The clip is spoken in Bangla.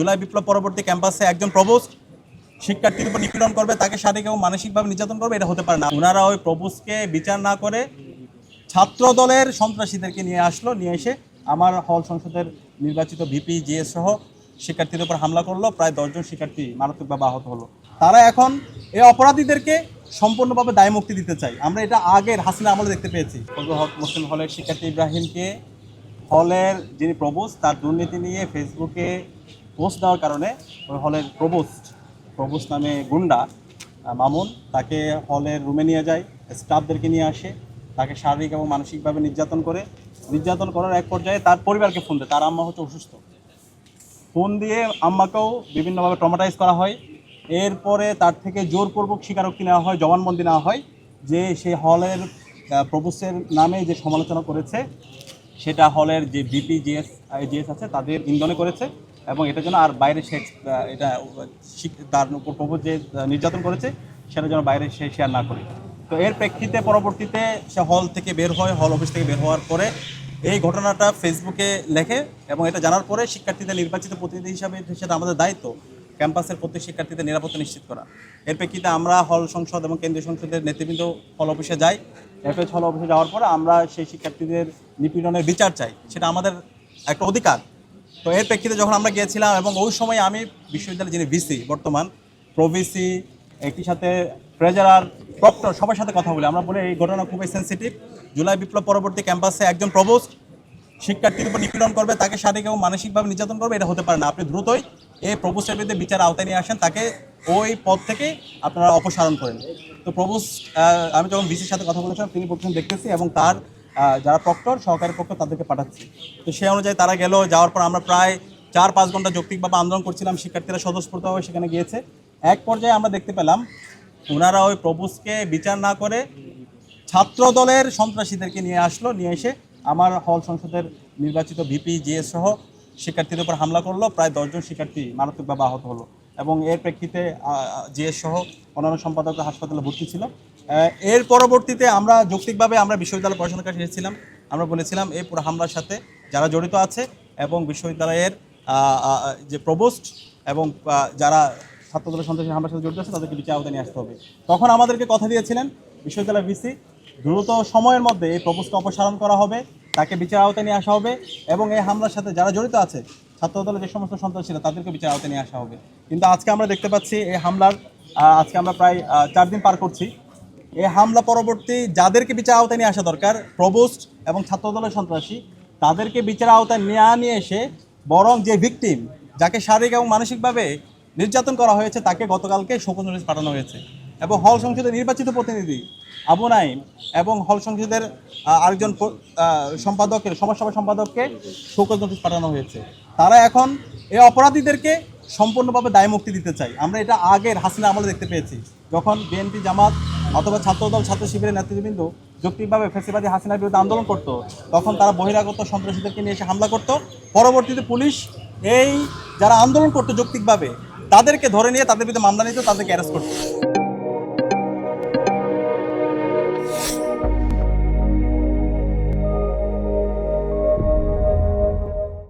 জুলাই বিপ্লব পরবর্তী ক্যাম্পাসে একজন প্রভোস্ট শিক্ষার্থীর উপর নিপীড়ন করবে, তাকে শারীরিক এবং মানসিকভাবে নির্যাতন করবে, এটা হতে পারে না। ওনারা ওই প্রভোস্টকে বিচার না করে ছাত্র দলের সন্ত্রাসীদেরকে নিয়ে এসে আমার হল সংসদের নির্বাচিত ভিপি জিএস সহ শিক্ষার্থীদের উপর হামলা করলো। প্রায় 10 জন শিক্ষার্থী মারাত্মকভাবে আহত হলো। তারা এখন এই অপরাধীদেরকে সম্পূর্ণভাবে দায় মুক্তি দিতে চাই। আমরা এটা আগের হাসিনা আমলে দেখতে পেয়েছি। ফজলুল হক মুসলিম হলের শিক্ষার্থী ইব্রাহিমকে হলের যিনি প্রভোস্ট তার দুর্নীতি নিয়ে ফেসবুকে পোস্ট দেওয়ার কারণে ওই হলের প্রভোস্ট নামে গুন্ডা মামুন তাকে হলের রুমে নিয়ে যায়, স্টাফদেরকে নিয়ে আসে, তাকে শারীরিক এবং মানসিকভাবে নির্যাতন করার এক পর্যায়ে তার পরিবারকে ফোন দেয়। তার আম্মা হচ্ছে অসুস্থ, ফোন দিয়ে আম্মাকেও বিভিন্নভাবে ট্রমাটাইজ করা হয়। এরপরে তার থেকে জোরপূর্বক স্বীকারোক্তি নেওয়া হয়, জবানবন্দি নেওয়া হয় যে সে হলের প্রভোস্টের নামে যে সমালোচনা করেছে সেটা হলের যে ভিপি জিএস আছে তাদের ইন্ধনে করেছে, এবং এটা যেন আর বাইরে সে এটা তার উপর প্রভোস্ট যে নির্যাতন করেছে সেটা যেন বাইরে সে শেয়ার না করে। তো এর প্রেক্ষিতে পরবর্তীতে সে হল থেকে বের হয়, হল অফিস থেকে বের হওয়ার পরে এই ঘটনাটা ফেসবুকে লেখে, এবং এটা জানার পরে শিক্ষার্থীদের নির্বাচিত প্রতিনিধি হিসাবে সেটা আমাদের দায়িত্ব ক্যাম্পাসের প্রত্যেক শিক্ষার্থীদের নিরাপত্তা নিশ্চিত করা। এর প্রেক্ষিতে আমরা হল সংসদ এবং কেন্দ্রীয় সংসদের নেতৃবৃন্দ হল অফিসে যাই। এফএচ হল অফিসে যাওয়ার পরে আমরা সেই শিক্ষার্থীদের নিপীড়নের বিচার চাই, সেটা আমাদের একটা অধিকার। তো এর প্রেক্ষিতে যখন আমরা গিয়েছিলাম, এবং ওই সময় আমি বিশ্ববিদ্যালয়ের যিনি ভিসি বর্তমান প্রভিসি একই সাথে ট্রেজারার প্রক্টর সবার সাথে কথা বলি, আমরা বলি এই ঘটনা খুবই সেন্সিটিভ। জুলাই বিপ্লব পরবর্তী ক্যাম্পাসে একজন প্রভোস্ট শিক্ষার্থীর উপর নিপীড়ন করবে, তাকে শারীরিক এবং মানসিকভাবে নির্যাতন করবে, এটা হতে পারে না। আপনি দ্রুতই এই প্রভোস্টের বিরুদ্ধে বিচার আওতায় নিয়ে আসেন, তাকে ওই পদ থেকে আপনারা অপসারণ করেন। তো প্রভোস্ট আমি যখন ভিসির সাথে কথা বলেছিলাম তিনি বলছেন দেখতেছি, এবং তার যারা প্রক্টর সহকারী প্রক্টর তাদেরকে পাঠাচ্ছি। তো সেই অনুযায়ী তারা গেল। যাওয়ার পর আমরা প্রায় 4-5 ঘন্টা যৌক্তিকভাবে আন্দোলন করছিলাম, শিক্ষার্থীরা স্বতঃস্ফূর্তভাবে সেখানে গিয়েছে। এক পর্যায়ে আমরা দেখতে পেলাম ওনারা ওই প্রভোস্টকে বিচার না করে ছাত্র দলের সন্ত্রাসীদেরকে নিয়ে এসে আমার হল সংসদের নির্বাচিত ভিপি জিএস সহ শিক্ষার্থীদের উপর হামলা করলো। প্রায় 10 জন শিক্ষার্থী মারাত্মকভাবে আহত হলো, এবং এর প্রেক্ষিতে জিএস সহ অন্যান্য সম্পাদক হাসপাতালে ভর্তি ছিল। এর পরবর্তীতে আমরা যৌক্তিকভাবে আমরা বিশ্ববিদ্যালয় পড়াশোনার কাছে এসেছিলাম, আমরা বলেছিলাম এই পুরো হামলার সাথে যারা জড়িত আছে এবং বিশ্ববিদ্যালয়ের যে প্রভোস্ট এবং যারা ছাত্রদলের সন্ত্রাসী হামলার সাথে জড়িত আছে তাদেরকে বিচার আওতায় নিয়ে আসতে হবে। তখন আমাদেরকে কথা দিয়েছিলেন বিশ্ববিদ্যালয় ভিসি দ্রুত সময়ের মধ্যে এই প্রভোস্টকে অপসারণ করা হবে, তাকে বিচার আওতায় নিয়ে আসা হবে, এবং এই হামলার সাথে যারা জড়িত আছে ছাত্রদলের যে সমস্ত সন্ত্রাসী ছিল তাদেরকে বিচার আওতায় নিয়ে আসা হবে। কিন্তু আজকে আমরা দেখতে পাচ্ছি এই হামলার আজকে আমরা প্রায় 4 দিন পার করছি। এই হামলা পরবর্তী যাদেরকে বিচার আওতায় নিয়ে আসা দরকার প্রভোস্ট এবং ছাত্রদলের সন্ত্রাসী, তাদেরকে বিচার আওতায় নিয়ে এসে বরং যে ভিকটিম যাকে শারীরিক এবং মানসিকভাবে নির্যাতন করা হয়েছে তাকে গতকালকে শোকজ নোটিশ পাঠানো হয়েছে, এবং হল সংসদের নির্বাচিত প্রতিনিধি আবু নাইম এবং হল সংসদের আরেকজন সমাজসেবা সম্পাদককে শোকজ নোটিশ পাঠানো হয়েছে। তারা এখন এই অপরাধীদেরকে সম্পূর্ণভাবে দায় মুক্তি দিতে চাই। আমরা এটা আগের হাসিনা আমলে দেখতে পেয়েছি, যখন বিএনপি জামাত অথবা ছাত্রদল ছাত্র শিবিরের নেতৃবৃন্দ যৌক্তিকভাবে ফ্যাসিবাদী হাসিনার বিরুদ্ধে আন্দোলন করতো, তখন তারা বহিরাগত সন্ত্রাসীদেরকে নিয়ে এসে হামলা করতো। পরবর্তীতে পুলিশ এই যারা আন্দোলন করতো যৌক্তিকভাবে তাদেরকে ধরে নিয়ে তাদের বিরুদ্ধে মামলা নিত, তাদেরকে অ্যারেস্ট করতো।